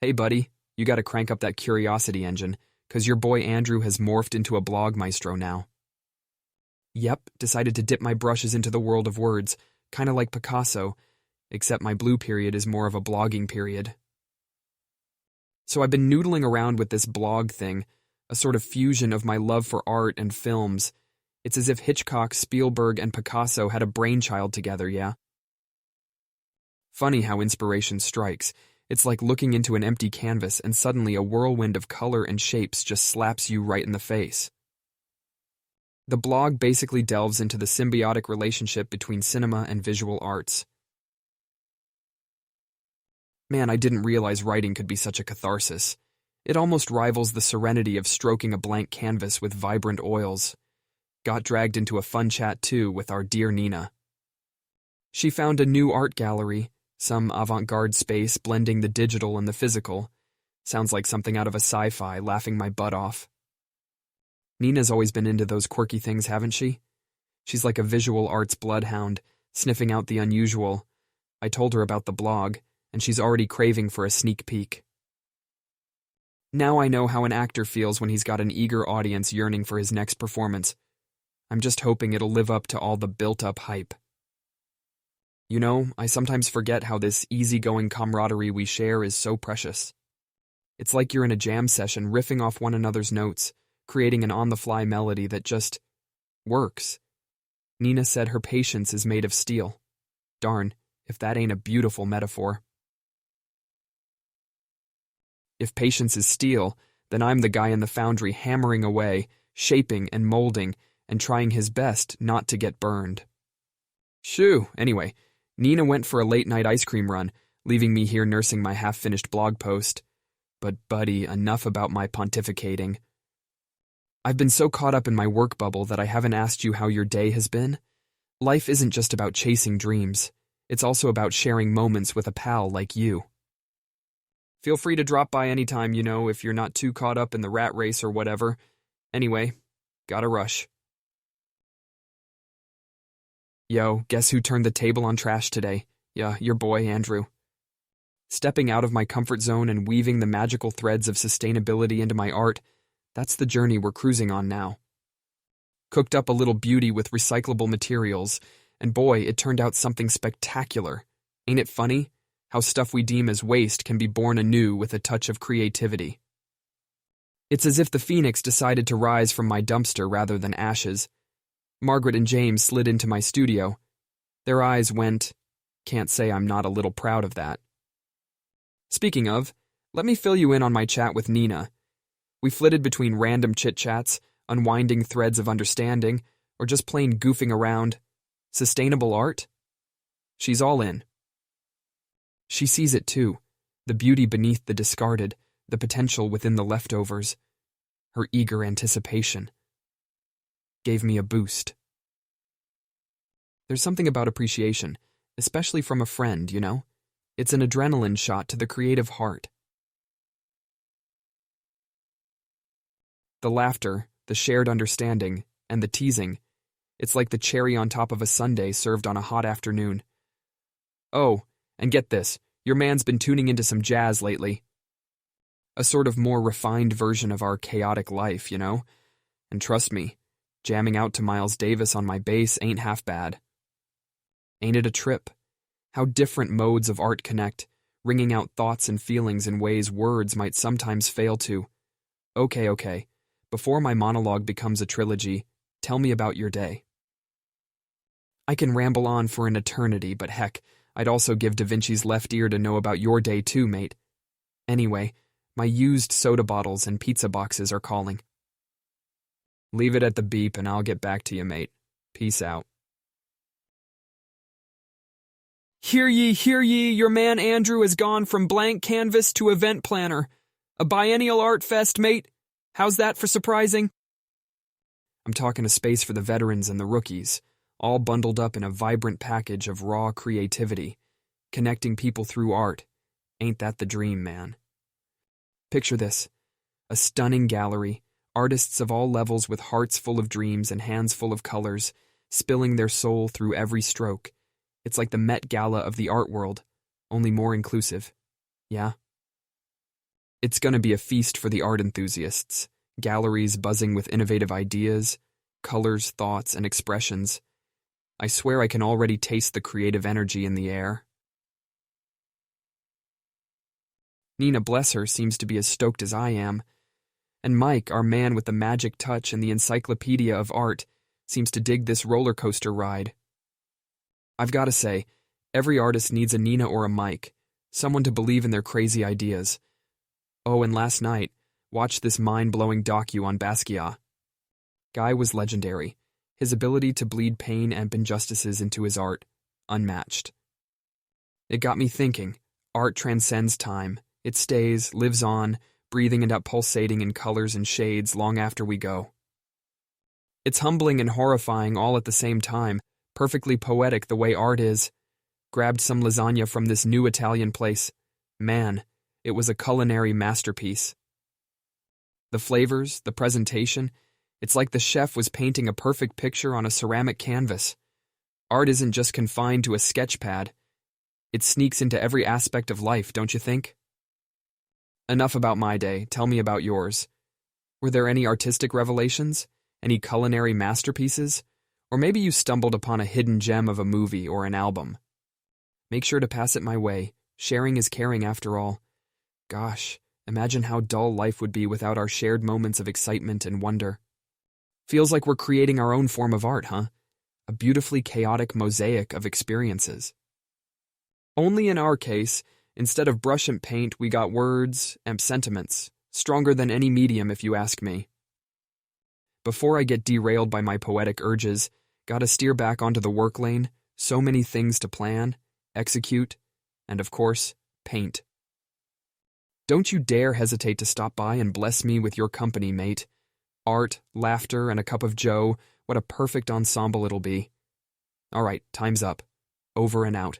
Hey buddy, you gotta crank up that curiosity engine, 'cause your boy Andrew has morphed into a blog maestro now. Yep, decided to dip my brushes into the world of words, kinda like Picasso, except my blue period is more of a blogging period. So I've been noodling around with this blog thing, a sort of fusion of my love for art and films. It's as if Hitchcock, Spielberg, and Picasso had a brainchild together, yeah? Funny how inspiration strikes. It's like looking into an empty canvas and suddenly a whirlwind of color and shapes just slaps you right in the face. The blog basically delves into the symbiotic relationship between cinema and visual arts. Man, I didn't realize writing could be such a catharsis. It almost rivals the serenity of stroking a blank canvas with vibrant oils. Got dragged into a fun chat too with our dear Nina. She found a new art gallery, some avant-garde space blending the digital and the physical. Sounds like something out of a sci-fi, laughing my butt off. Nina's always been into those quirky things, haven't she? She's like a visual arts bloodhound, sniffing out the unusual. I told her about the blog, and she's already craving for a sneak peek. Now I know how an actor feels when he's got an eager audience yearning for his next performance. I'm just hoping it'll live up to all the built-up hype. You know, I sometimes forget how this easygoing camaraderie we share is so precious. It's like you're in a jam session riffing off one another's notes, creating an on-the-fly melody that just works. Nina said her patience is made of steel. Darn, if that ain't a beautiful metaphor. If patience is steel, then I'm the guy in the foundry hammering away, shaping and molding, and trying his best not to get burned. Shoo, anyway, Nina went for a late-night ice cream run, leaving me here nursing my half-finished blog post. But buddy, enough about my pontificating. I've been so caught up in my work bubble that I haven't asked you how your day has been. Life isn't just about chasing dreams. It's also about sharing moments with a pal like you. Feel free to drop by anytime, if you're not too caught up in the rat race or whatever. Anyway, gotta rush. Yo, guess who turned the table on trash today? Yeah, your boy, Andrew. Stepping out of my comfort zone and weaving the magical threads of sustainability into my art, that's the journey we're cruising on now. Cooked up a little beauty with recyclable materials, and boy, it turned out something spectacular. Ain't it funny? How stuff we deem as waste can be born anew with a touch of creativity. It's as if the phoenix decided to rise from my dumpster rather than ashes. Margaret and James slid into my studio. Their eyes went, can't say I'm not a little proud of that. Speaking of, let me fill you in on my chat with Nina. We flitted between random chit-chats, unwinding threads of understanding, or just plain goofing around. Sustainable art? She's all in. She sees it too, the beauty beneath the discarded, the potential within the leftovers. Her eager anticipation gave me a boost. There's something about appreciation, especially from a friend, It's an adrenaline shot to the creative heart. The laughter, the shared understanding, and the teasing. It's like the cherry on top of a sundae served on a hot afternoon. Oh, and get this, your man's been tuning into some jazz lately. A sort of more refined version of our chaotic life, And trust me, jamming out to Miles Davis on my bass ain't half bad. Ain't it a trip? How different modes of art connect, ringing out thoughts and feelings in ways words might sometimes fail to. Okay. Before my monologue becomes a trilogy, tell me about your day. I can ramble on for an eternity, but heck, I'd also give Da Vinci's left ear to know about your day too, mate. Anyway, my used soda bottles and pizza boxes are calling. Leave it at the beep and I'll get back to you, mate. Peace out. Hear ye, your man Andrew has gone from blank canvas to event planner. A biennial art fest, mate. How's that for surprising? I'm talking a space for the veterans and the rookies, all bundled up in a vibrant package of raw creativity, connecting people through art. Ain't that the dream, man? Picture this, a stunning gallery, artists of all levels with hearts full of dreams and hands full of colors, spilling their soul through every stroke. It's like the Met Gala of the art world, only more inclusive. Yeah? It's gonna be a feast for the art enthusiasts. Galleries buzzing with innovative ideas, colors, thoughts, and expressions. I swear I can already taste the creative energy in the air. Nina, bless her, seems to be as stoked as I am. And Mike, our man with the magic touch and the encyclopedia of art, seems to dig this roller coaster ride. I've got to say, every artist needs a Nina or a Mike, someone to believe in their crazy ideas. Oh, and last night, watched this mind-blowing docu on Basquiat. Guy was legendary. His ability to bleed pain and injustices into his art, unmatched. It got me thinking, art transcends time. It stays, lives on, breathing and pulsating in colors and shades long after we go. It's humbling and horrifying all at the same time, perfectly poetic the way art is. Grabbed some lasagna from this new Italian place. Man, it was a culinary masterpiece. The flavors, the presentation, it's like the chef was painting a perfect picture on a ceramic canvas. Art isn't just confined to a sketch pad. It sneaks into every aspect of life, don't you think? Enough about my day, tell me about yours. Were there any artistic revelations? Any culinary masterpieces? Or maybe you stumbled upon a hidden gem of a movie or an album. Make sure to pass it my way. Sharing is caring after all. Gosh, imagine how dull life would be without our shared moments of excitement and wonder. Feels like we're creating our own form of art, huh? A beautifully chaotic mosaic of experiences. Only in our case, instead of brush and paint, we got words and sentiments, stronger than any medium if you ask me. Before I get derailed by my poetic urges, gotta steer back onto the work lane, so many things to plan, execute, and of course, paint. Don't you dare hesitate to stop by and bless me with your company, mate. Art, laughter, and a cup of joe, what a perfect ensemble it'll be. All right, time's up. Over and out.